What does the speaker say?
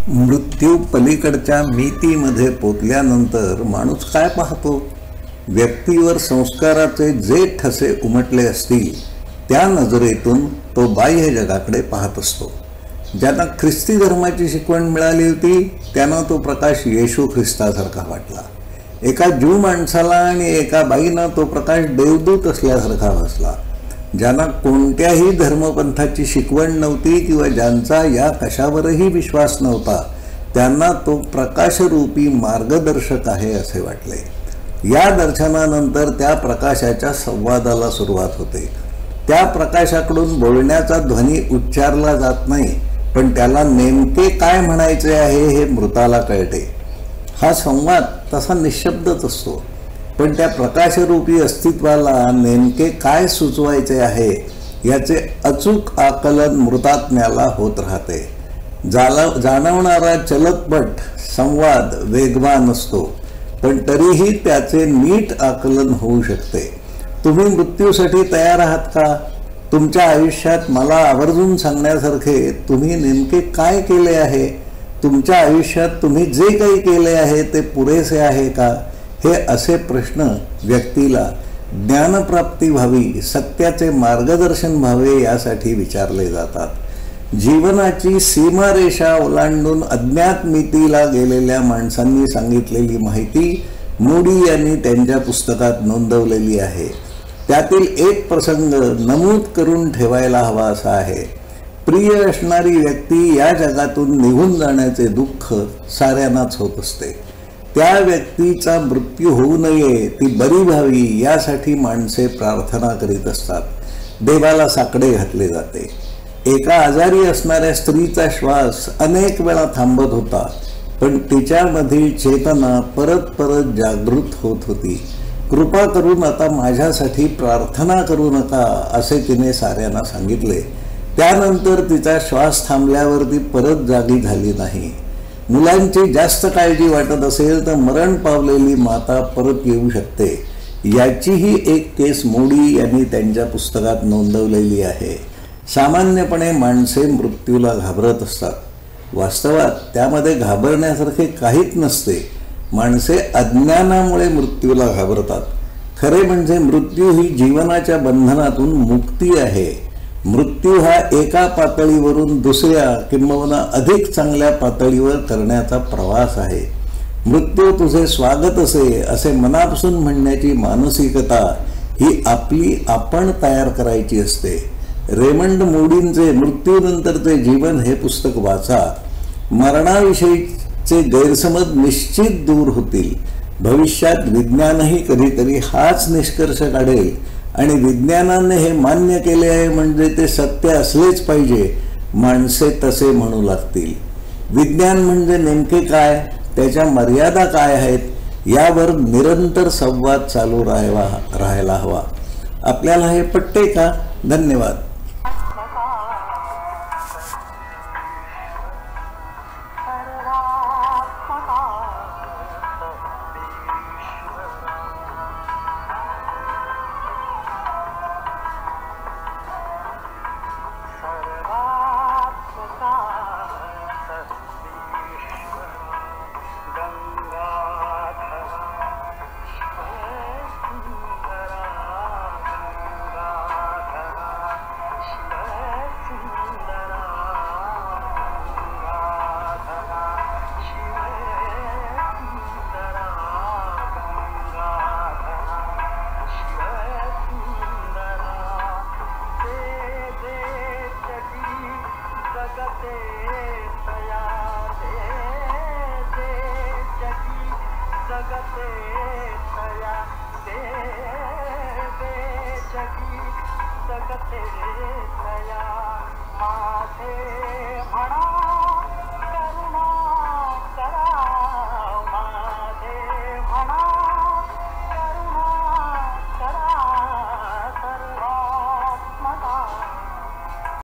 मृत्यू पलीकडच्या मितीमध्ये पोचल्यानंतर माणूस काय पाहतो? व्यक्तीवर संस्काराचे जे ठसे उमटले असतील त्या नजरेतून तो बाह्य जगाकडे पाहत असतो. ज्यांना ख्रिस्ती धर्माची शिकवण मिळाली होती त्यांना तो प्रकाश येशू ख्रिस्तासारखा वाटला. एका ज्यू माणसाला आणि एका बाईनं तो प्रकाश देवदूत असल्यासारखा भासला. ज्यांना कोणत्याही धर्मपंथाची शिकवण नव्हती किंवा ज्यांचा या कशावरही विश्वास नव्हता त्यांना तो प्रकाशरूपी मार्गदर्शक आहे असे वाटले. या दर्शनानंतर त्या प्रकाशाच्या संवादाला सुरुवात होते. त्या प्रकाशाकडून बोलण्याचा ध्वनी उच्चारला जात नाही, पण त्याला नेमके काय म्हणायचे आहे हे मृताला कळते. हा संवाद तसा निशब्दच असतो, पण त्या प्रकाशरूपी अस्तित्वाला नेमके काय सुचवायचे आहे याचे अचूक आकलन मृतात्म्याला होत राहते. जाणवणारा चलतपट संवाद वेगवान असतो, पण तरीही त्याचे नीट आकलन होऊ शकते. तुम्ही मृत्यूसाठी तयार आहात का? तुमच्या आयुष्यात मला आवर्जून सांगण्यासारखे तुम्ही नेमके काय केले आहे? तुमच्या आयुष्यात तुम्ही जे काही केले आहे ते पुरेसे आहे का? हे असे प्रश्न व्यक्तीला ज्ञानप्राप्ती व्हावी, सत्याचे मार्गदर्शन व्हावे यासाठी विचारले जातात. जीवनाची सीमारेषा ओलांडून अज्ञात मितीला गेलेल्या माणसांनी सांगितलेली माहिती मूडी यांनी त्यांच्या पुस्तकात नोंदवलेली आहे. त्यातील एक प्रसंग नमूद करून ठेवायला हवा असा आहे. प्रिय असणारी व्यक्ती या जगातून निघून जाण्याचे दुःख साऱ्यांनाच होत असते. त्या व्यक्तीचा मृत्यू होऊ नये, ती बरी व्हावी यासाठी माणसे प्रार्थना करीत असतात. देवाला साकडे घातले जाते. एका आजारी असणाऱ्या स्त्रीचा श्वास अनेक वेळा थांबत होता, पण तिच्यामधील चेतना परत परत जागृत होत होती. कृपा करून आता माझ्यासाठी प्रार्थना करू नका असे तिने साऱ्यांना सांगितले. त्यानंतर तिचा श्वास थांबल्यावर ती परत जागी झाली नाही. मुलांची जास्त काळजी वाटत असेल तर मरण पावलेली माता परत येऊ शकते. याचीही एक केस मूडी यांनी त्यांच्या पुस्तकात नोंदवलेली आहे. सामान्यपणे माणसे मृत्यूला घाबरत असतात. वास्तवात त्यामध्ये घाबरण्यासारखे काहीच नसते. माणसे अज्ञानामुळे मृत्यूला घाबरतात. खरे म्हणजे मृत्यू ही जीवनाच्या बंधनातून मुक्ती आहे. मृत्यू हा एका पातळीवरून दुसऱ्या किंबहुना अधिक चांगल्या पातळीवर करण्याचा प्रवास आहे. मृत्यू तुझे स्वागत असे मनापासून म्हणण्याची मानसिकता ही आपली आपण तयार करायची असते. रेमंड मूडींचे मृत्यूनंतरचे जीवन हे पुस्तक वाचा. मरणाविषयीचे गैरसमज निश्चित दूर होतील. भविष्यात विज्ञानही कधीतरी हाच निष्कर्ष काढेल आणि विज्ञानाने हे मान्य केले आहे म्हणजे ते सत्य असलेच पाहिजे. माणसे तसे म्हणू लागतील. विज्ञान म्हणजे नेमके काय, त्याच्या मर्यादा काय आहेत यावर निरंतर संवाद चालू राहायला हवा. आपल्याला हे पटते का? धन्यवाद.